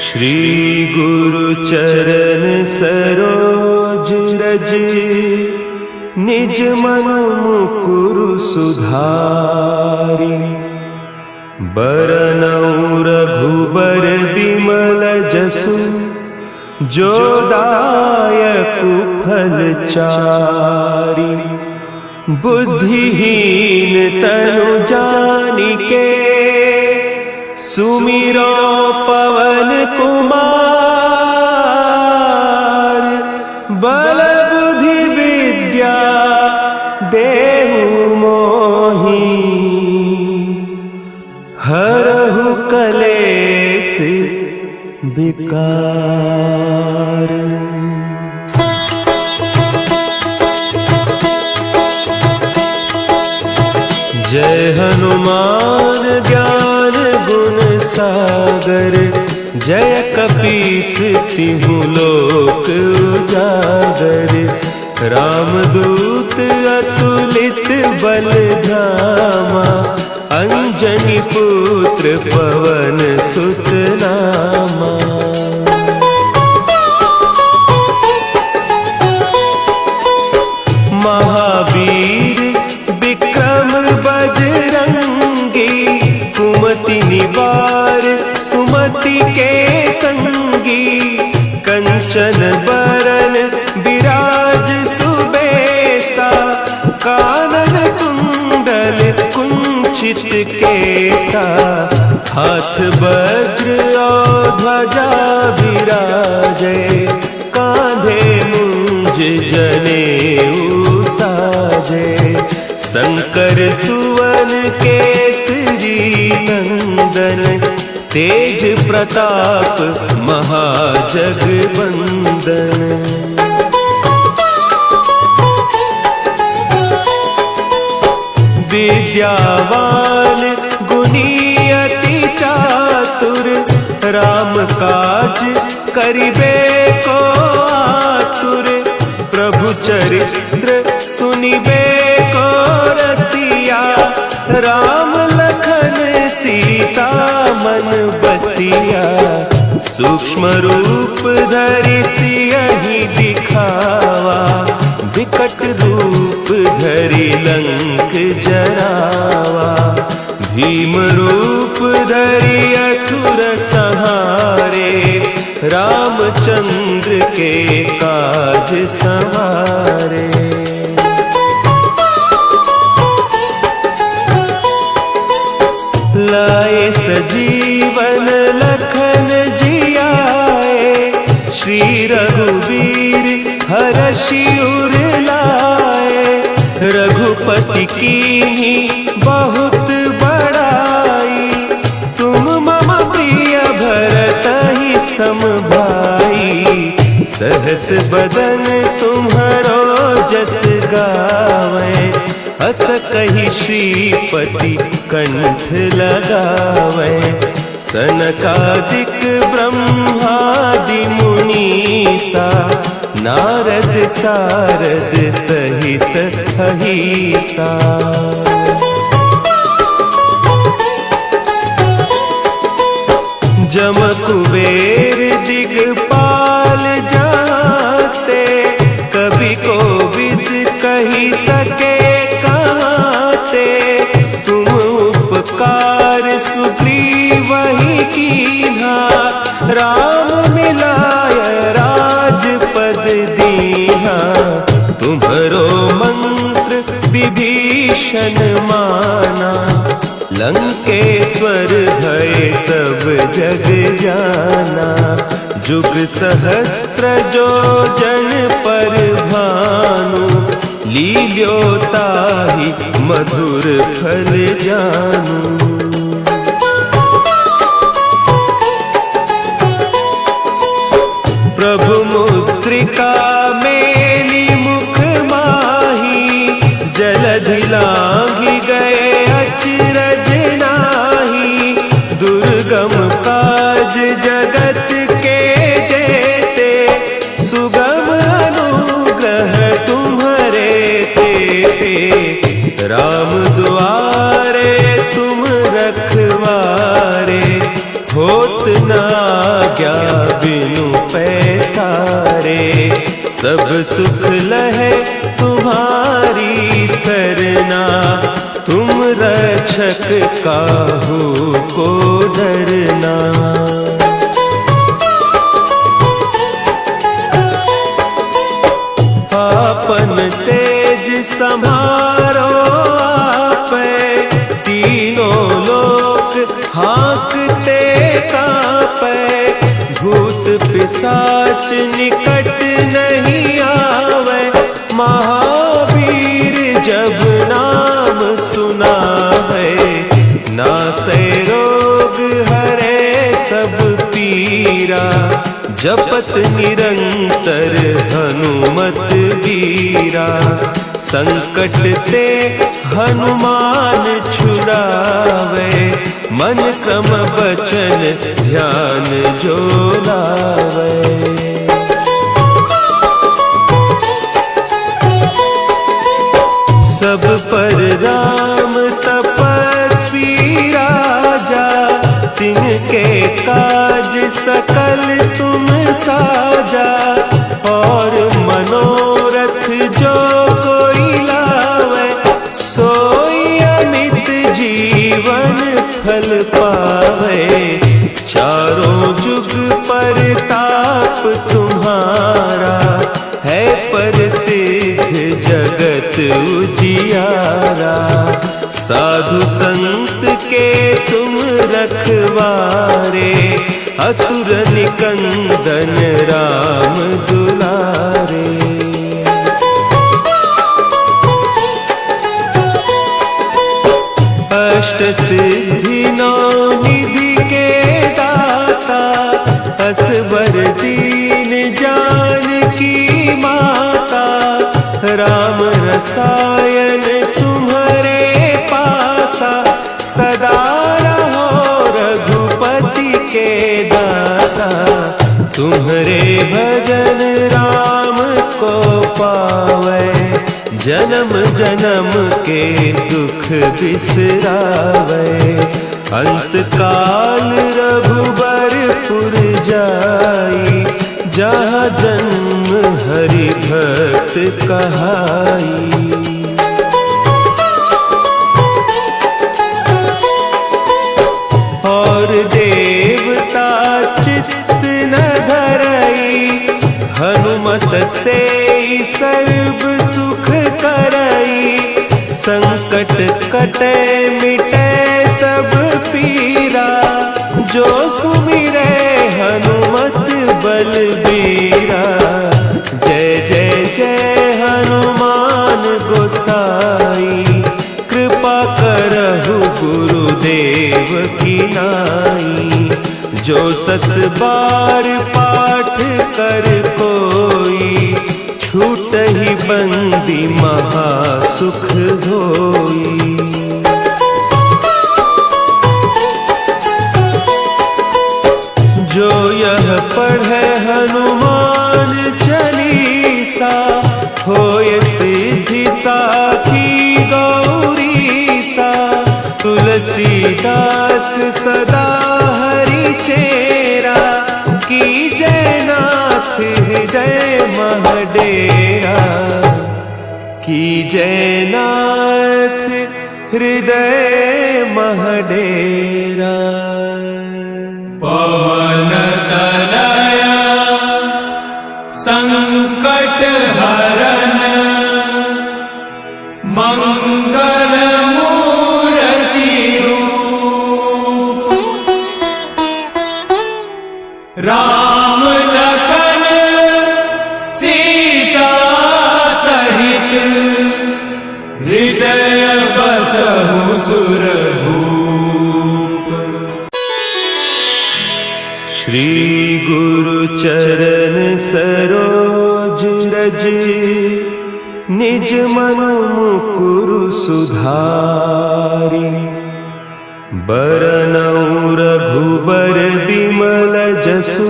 श्री गुरु चरण सरोज रज, निज मन मुकुरु सुधारि। बरनउँ रघुबर बिमल जसु, जो दायकु फल चारि। बुद्धिहीन तनु जानिके, सुमिरो पवन कुमार। बल बुद्धि विद्या देहु मोहि, हरहु कलेस विकार। जय हनुमान ज्ञान गुण सागर, जय कपीस तिहु लोक उजागर। रामदूत अतुलित बल धामा, अंजनी पुत्र पवन सुत नामा। महावीर विक्रम बजरंगी, कुमति निवार सुमति के संगी। कंचन बरन विराज सुबेसा, कानन कुंडल कुंचित केसा। हाथ वज्र और ध्वजा विराजे, कांधे मुंज जनेऊ साजे। शंकर सुवन केसरी नंदन, तेज प्रताप महाजगवंदन। विद्यावान गुणी अति चातुर, राम काज करिबे को आतुर। प्रभु चरित्र सुनिबे को रसिया, राम लखन सीता मन बसिया। सूक्ष्म रूप धरि सियहि दिखावा, विकट रूप धरि लंक जरावा। भीम रूप धरि असुर संहारे, रामचंद्र के काज संवारे। लाए सजीवन लखन जियाए, श्री रघुवीर हरषि उर लाए। रघुपति कीन्ही बहुत बड़ाई, तुम मम प्रिय भरतहि सम भाई। सहस बदन तुम्हरो जस गावें, हस कहि श्रीपति कंठ लगावें। सनकादिक ब्रह्मादि मुनीसा, नारद सारद सहित अहीसा। जम कुबेर दिगपाल जाते, कवि कोविद कहि सके कहते। तुम उपकार सुग्रीवहि कीन्हा, राम मिलाय राजपद दीन्हा। तुम्हरो मंत्र विभीषण माना, लंकेश्वर भय सब जग जाना। जुग सहस्त्र जो जन पर भानु, लील्योताहि मधुर फल जानू। प्रभु मुद्रिका मेली मुख माही, जलधि लांघि गए अचरज नाही। दुर्गम काज जगत के जेते, सुगम अनुग्रह तुम्हरे तेते। राम दुआरे तुम रखवारे, हो होत न आज्ञा बिनु पैसारे। सब सुख लहे तुम्हारी सरना, तुम रक्षक काहू को डरना। आपन तेज संभारो आपै, तीनों लोक हाँकते कांपै। भूत पिशाच निकट नहीं आवे, महावीर जब नाम सुनावे। नासै रोग हरे सब पीरा, जपत निरंतर हनुमत बीरा। संकट ते हनुमान छुड़ावे, मन क्रम बचन ध्यान जो लावे। सब पर राम तपस्वी राजा, तिनके काज सकल तुम साजा। और मनोरथ जो कोई लावे, सोई अमित जीवन फल पावे। चारों जुग परताप तुम्हारा, है प्रसिद्ध जगत उजियारा। साधु संत के तुम रखवारे, असुर निकंदन राम दुलारे। अष्ट सिद्धि नौ निधि के दाता, असवर दीन जानकी माता। राम रसायन तुम्हारे पासा, सदा रहो रघुपति के दासा। तुम्हारे भजन राम को पावे, जन्म जन्म के दुख बिसरावे। अंत काल रघुबरपुर जाई, जहाँ जन्म हरि भक्त कहाई। और देवता चित्त न धरई, हनुमत से सर्व सुख करई। संकट कटे मिटे सब पीरा, जो सुमिरे हनुमत बलबीरा। जय जय जय हनुमान गोसाई, कृपा करहु गुरुदेव की नाई। जो सत बार पाठ कर कोई, छूटहि बंदी महा सुख होई। जो यह पढ़े हनुमान चालीसा, होय सिद्धि साखी गौरीसा। तुलसीदास सदा हरि चेरा, की जयनाथ हृदय महडेरा। की जयनाथ हृदय महडेरा। पवन तनया संकट हरन, मंगल मूर्ति रूप। राम लखन सीता सहित, हृदय बसहु सुरभूप। श्री गुरु चरण सरोज रज, निज मन मुकुरु सुधारि। बरनउँ रघुबर बिमल जसु,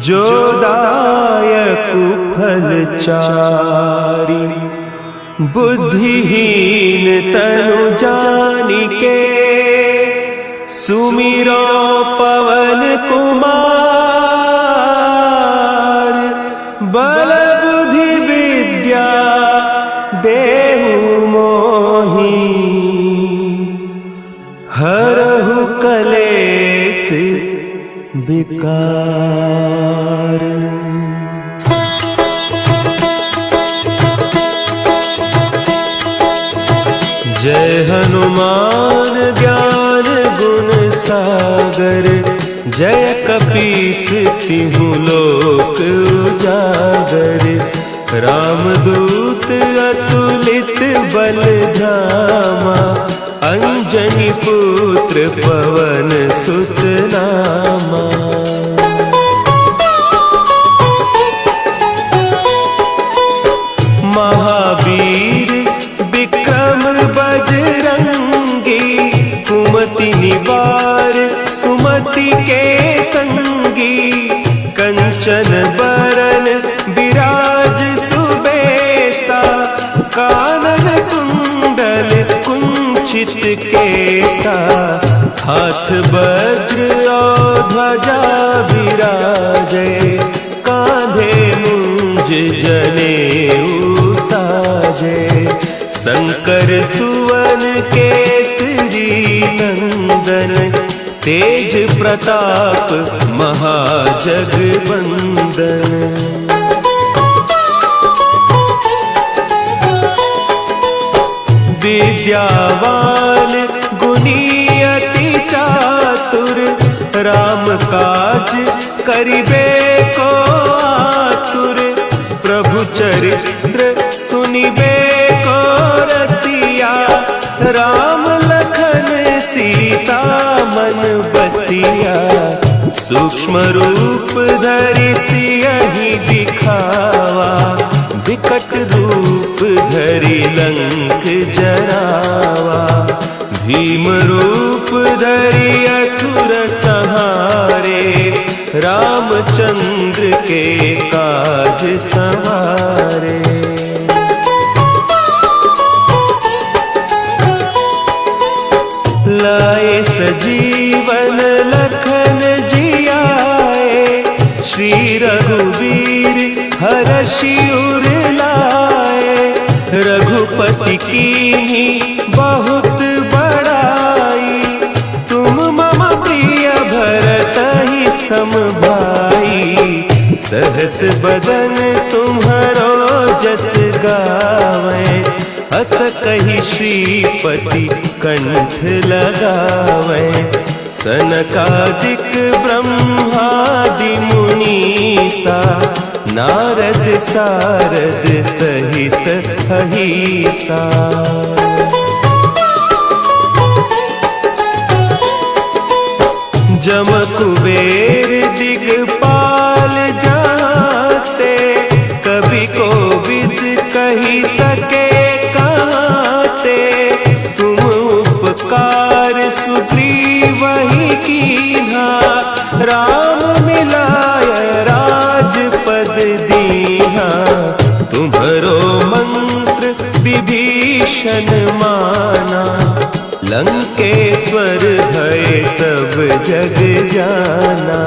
जो दायकु फल चारि। बुद्धिहीन तनु जानिके, सुमिरो पवन कुमार, बल बुद्धि विद्या देहु मोहि, हरहु कलेस विकार। जय हनुमान ज्ञान गुण सागर, जय कपीस तिहु लोक उजागर। रामदूत अतुलित बल धामा, अंजनी पुत्र पवन सुत नामा। महावीर विक्रम बजरंगी, कुमति निवार सुमति के संगी। कंचन बरन विराज सुबेसा, कानन कुंडल कुंचित केसा। हाथ वज्र और ध्वजा विराजे, कांधे मुंज जनेऊ साजे। शंकर सुवन केसरी नंदन, तेज प्रताप महाजगवंदन। विद्यावान गुणी अति चातुर, राम काज करिबे को आतुर। प्रभु चरित्र सुनिबे को रसिया, राम लखन सीता मन बसिया। सूक्ष्म रूप धरि सियहि दिखावा, विकट रूप धरि लंक जरावा। भीम रूप धरि असुर संहारे, रामचंद्र के काज संवारे। लाए सजीवन लखन जियाए, श्री रघुवीर हरषि उर लाए। रघुपति कीन्ही बहुत बड़ाई, तुम मम प्रिय भरतहि सम भाई। सहस बदन तुम्हरो जस गावें, हस कहि श्रीपति कंठ लगावें। सनकादिक ब्रह्मादि मुनीसा, नारद सारद सहित अहीसा। जम कुबेर दिगपाल जाते, कवि कोविद कही सके कहते। तुम उपकार सुग्रीवहि कीन्हा, राम मिलाय राजपद दीन्हा। तुम्हरो मंत्र विभीषण माना, लंकेश्वर भय सब जग जाना।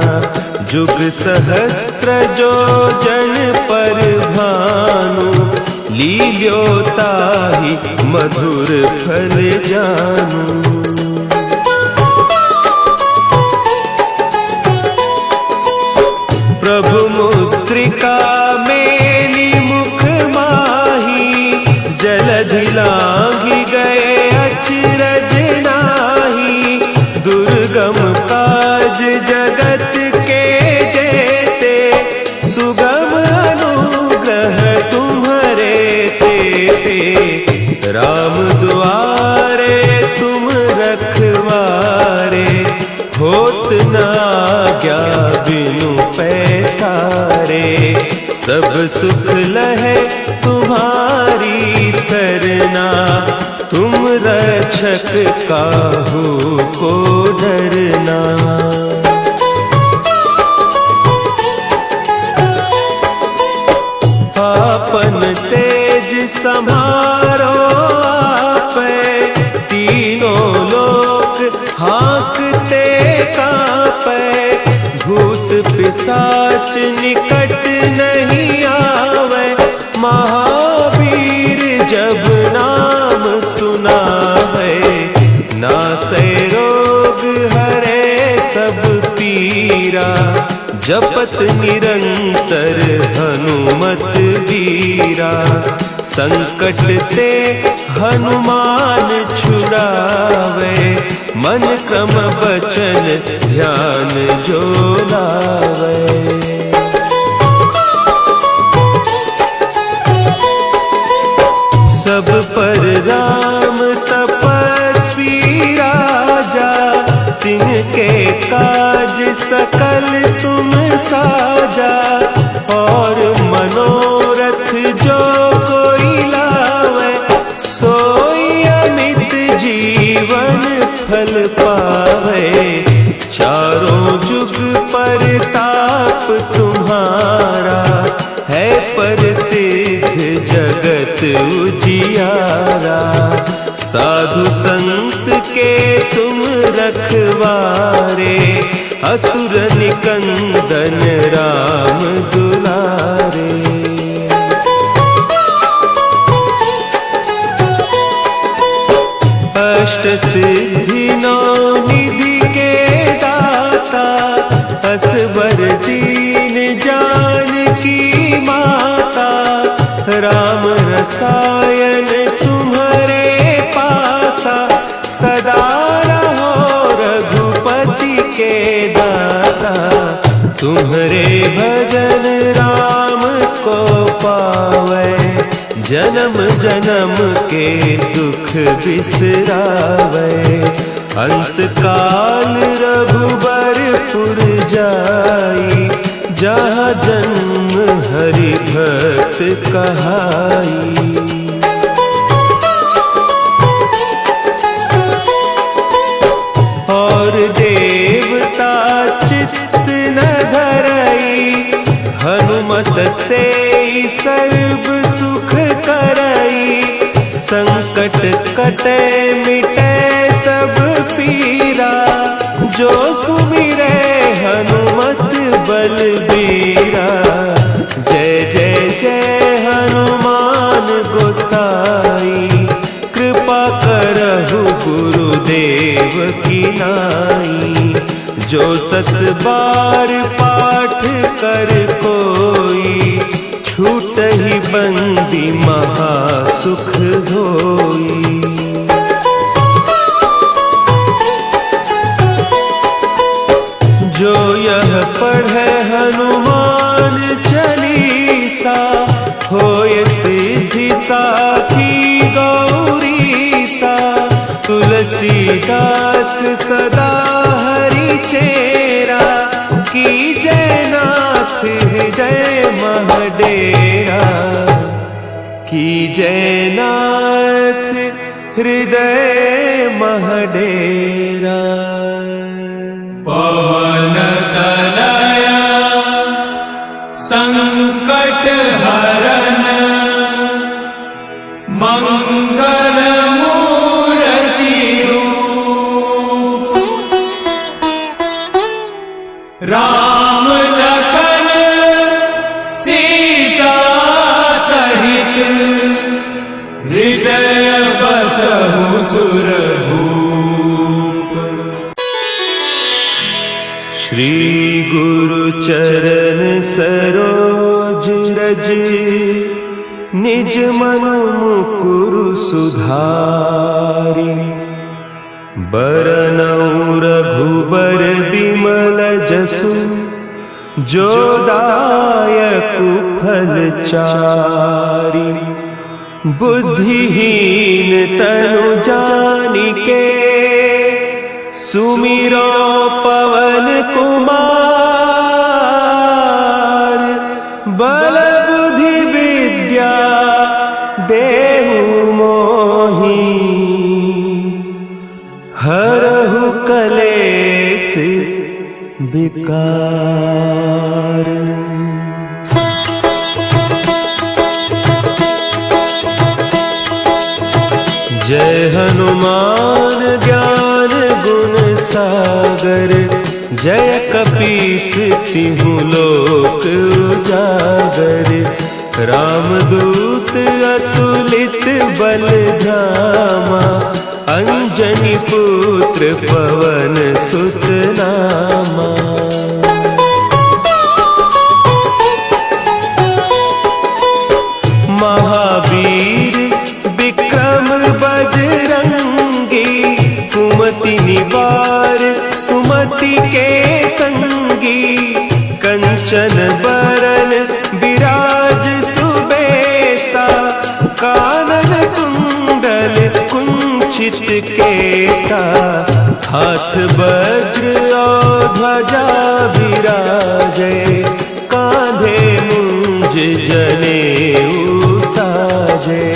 जुग सहस्त्र जो जन पर भानु, लील्यो ताहि मधुर फल जानू। प्रभु मुद्रिका मेली मुख माही, जलधि लांघि गए अचरज नाही। दुर्गम काज जगत के जेते, सुगम अनुग्रह तुम्हरे तेते। राम दुआरे तुम रखवारे, होत न आज्ञा बिनु पैसारे। सब सुख लहे तुम्हारी सरना, तुम रक्षक काहू को डरना। आपन तेज संभारो आपे, तीनों लोक हाँकते पिशाच निकट नहीं आवे, महावीर जब नाम सुनावे। नासै रोग हरे सब पीरा, जपत निरंतर हनुमत वीरा। संकट ते हनुमान छुड़ावे, मन क्रम बचन ध्यान जो लावे। सब पर राम तपस्वी राजा, तिनके काज सकल तुम साजा। और मनोरथ जो कोई लावे, सोई अमित जीवन फल पावे। चारों जुग परताप तुम्हारा, है प्रसिद्ध जगत उजियारा। साधु संत के तुम रखवारे, असुर निकंदन राम दुलारे। अष्ट सिद्धि नौ निधि के दाता, असवर दीन जानकी माता। राम रसायन तुम्हारे पासा, सदा रहो रघुपति के दासा। तुम्हारे भजन राम को पावे, जन्म जन्म के दुख बिसरावे। अंत काल रघुबरपुर जाई, जहाँ जन्म हरि भक्त कहाई। और देवता चित्त न धरई, हनुमत से सर्व सुख करई। संकट कटे मिटे सब पीरा, जो सुमिरे हनुमत बलबीरा। जय जय जय हनुमान गोसाई, कृपा करहु गुरुदेव की नाई। जो सत बार पाठ कर कोई, छूटहि बंदी महासुख होई। जो यह पढ़े हनुमान चालीसा, होय सिद्धि साखी गौरीसा। तुलसीदास सदा हरि चेरा, की जय नाथ हृदय महडेरा। की जय नाथ हृदय महडेरा। पवन तनया संकट हरन, मंगल मूर्ति रूप। राम लखन सीता सहित, हृदय बसहु सुरभूप। श्री गुरु चरण सरोज रज, निज मन मुकुरु सुधारि। बरनउँ रघुबर बिमल जसु, जो दायकु फल चारि। बुद्धिहीन तनु जानिके, सुमिरो पवन कुमार। बल बुद्धि विद्या देहु मोहि, हरहु कलेस विकार। जय हनुमान ज्ञान गुण सागर, जय कपीस तिहु लोक उजागर, रामदूत अतुलित बल धामा, अंजनी पुत्र पवन सुत नामा। महावीर विक्रम बजरंगी, कुमति निवार सुमति के संगी, कंचन बरन विराज सुबेसा, कानन कुंडल कुंचित केसा, हाथ वज्र और ध्वजा विराजे, कांधे मुंज जनेऊ साजे,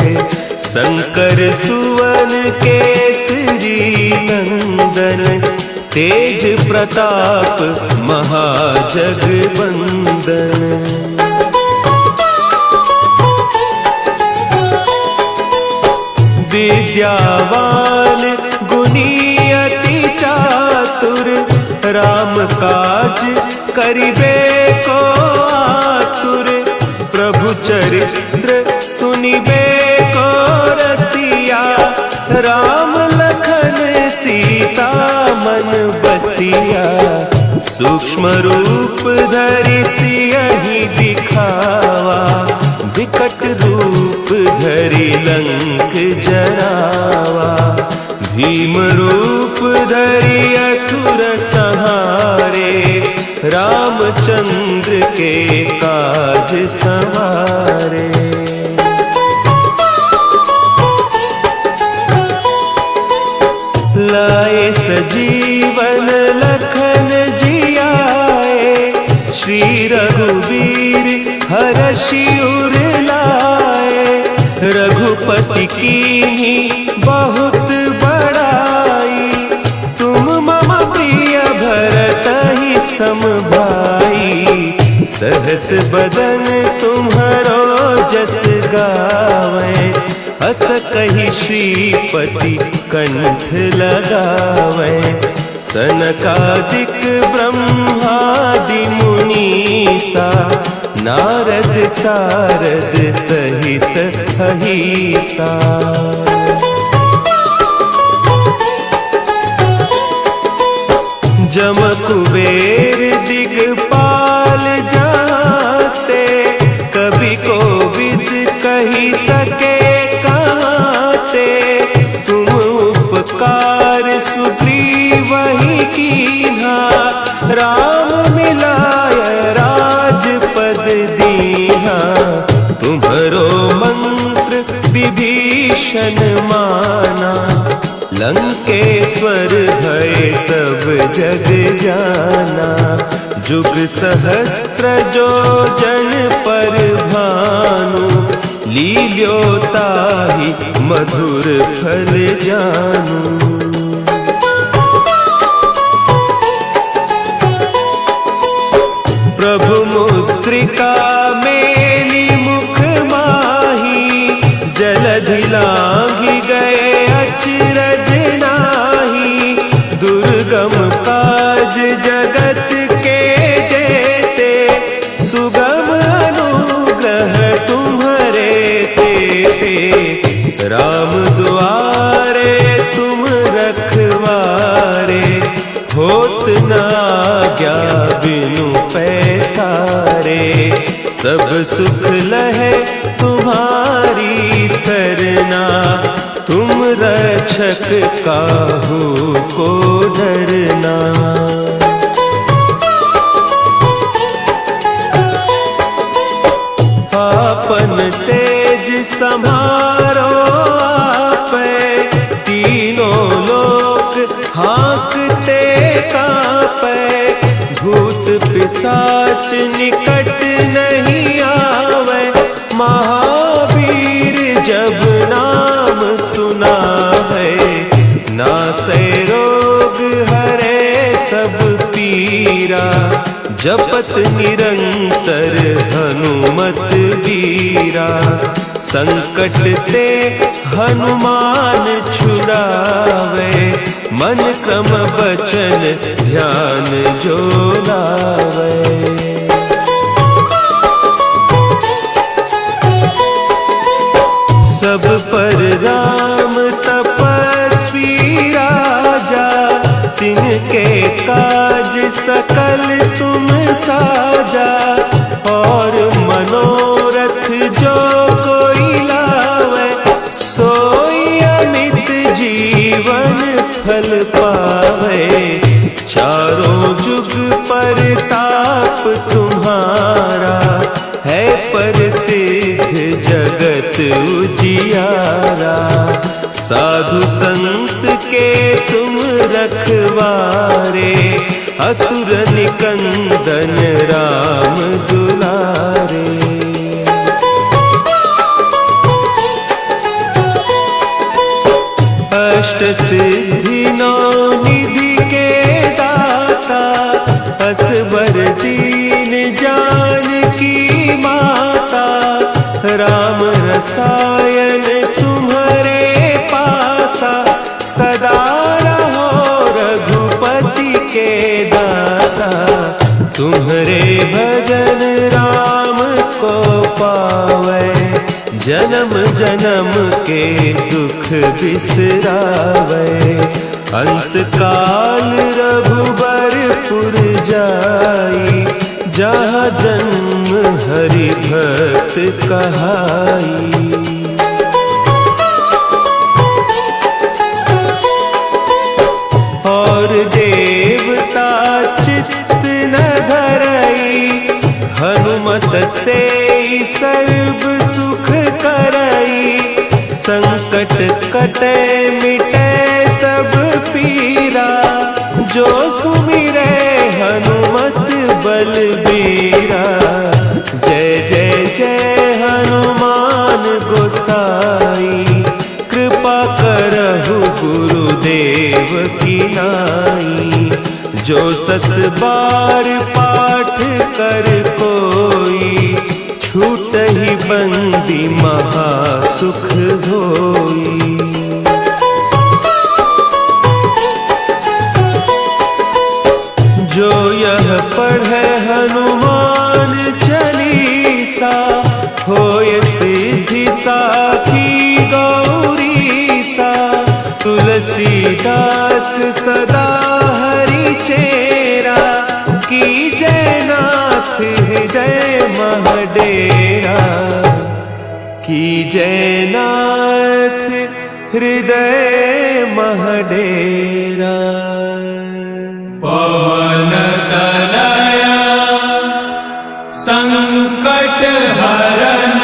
शंकर सुवन केसरी नंदन, तेज प्रताप महाजगवंदन। विद्यावान गुणी अति चातुर, राम काज करिबे को आतुर, प्रभु चरित्र सुनिबे को रसिया, राम लखन सीता मन बसिया, सूक्ष्म रूप धरि सियहि दिखावा, विकट रूप धरि लंक जरावा, भीम रूप धरि असुर संहारे, रामचंद्र के काज संवारे। लाए सजीवन लखन जियाए, श्री रघुवीर हरषि उर लाए, रघुपति कीन्ही बहुत बड़ाई, तुम मम प्रिय भरतहि सम भाई, सहस बदन तुम्हरो जस गावै, अस कहि श्रीपति कंठ लगावै, सनकादिक ब्रह्मादि मुनीसा, नारद सारद सहित अहिसा। जम कुबेर दिगपाल जाते, कवि कोविद कही सके कहते, तुम उपकार सुग्रीवहि कीन्हा, राम मिलाय राजपद दीन्हा, तुम्हरो मंत्र विभीषण माना, लंकेश्वर भय सब जग जाना, जुग सहस्त्र जो जन पर भानु, लील्योताहि मधुर फल जानू। प्रभु मुद्रिका मेली मुख माही, जलधि लांघि गए अचरज नाही, दुर्गम काज जगत के जेते, सुगम अनुग्रह तुम्हरे तेते, राम दुआरे तुम रखवारे, होत न आज्ञा बिनु पैसारे, सब सुख लहे तुम्हारी सरना, तुम रक्षक काहू को डरना। आपन तेज समारो आपै, तीनों लोक हाँकते कांपै, भूत पिशाच निकट नहीं आवे, महावीर जब नाम सुना है, नासै रोग हरे सब पीरा, जपत निरंतर हनुमत वीरा। संकट ते हनुमान छुड़ावे, मन क्रम बचन ध्यान जो लावे। सब पर राम तपस्वी राजा, तिनके काज सकल तुम साजा। और मनोरथ जो कोई लावे, सोई अमित जीवन फल पावे। चारों जुग परताप तुम्हारा, है प्रसिद्ध जगत उजियारा। साधु संत के तुम रखवारे, असुर निकंदन राम दुलारे। अष्ट सिद्धि नौ निधि के दाता, असबर दीन जानकी माता। राम रसायन तुम्हारे पासा, सदा रहो रघुपति के दासा। तुम्हारे भजन राम को पावे, जन्म जन्म के दुख बिसरावे। अंत काल रघुबरपुर जाई, जहाँ जन्म हरि भक्त कहाई। और देवता चित्त न धरई, हनुमत से सर्व सुख करई। संकट कटे मिटे सब पीरा, जो सुमिरे हनुमत बलबीरा। जय जय जय हनुमान गोसाई, कृपा करहु गुरुदेव की नाई। जो सत बार पाठ कर कोई, छूटहि बंदी महासुख होई। जो यह पढ़े हनुमान चालीसा, होय सिद्धि साखी गौरीसा। तुलसीदास सदा हरि चेरा, की जयनाथ हृदय महडेरा। की जयनाथ हृदय महडेरा। पवन तनया संकट हरन,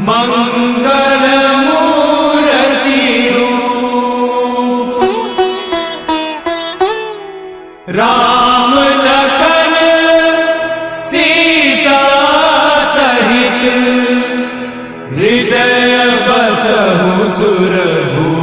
मंगल मूर्ति रूप। राम लखन सीता सहित, हृदय बसहु सुरभूप।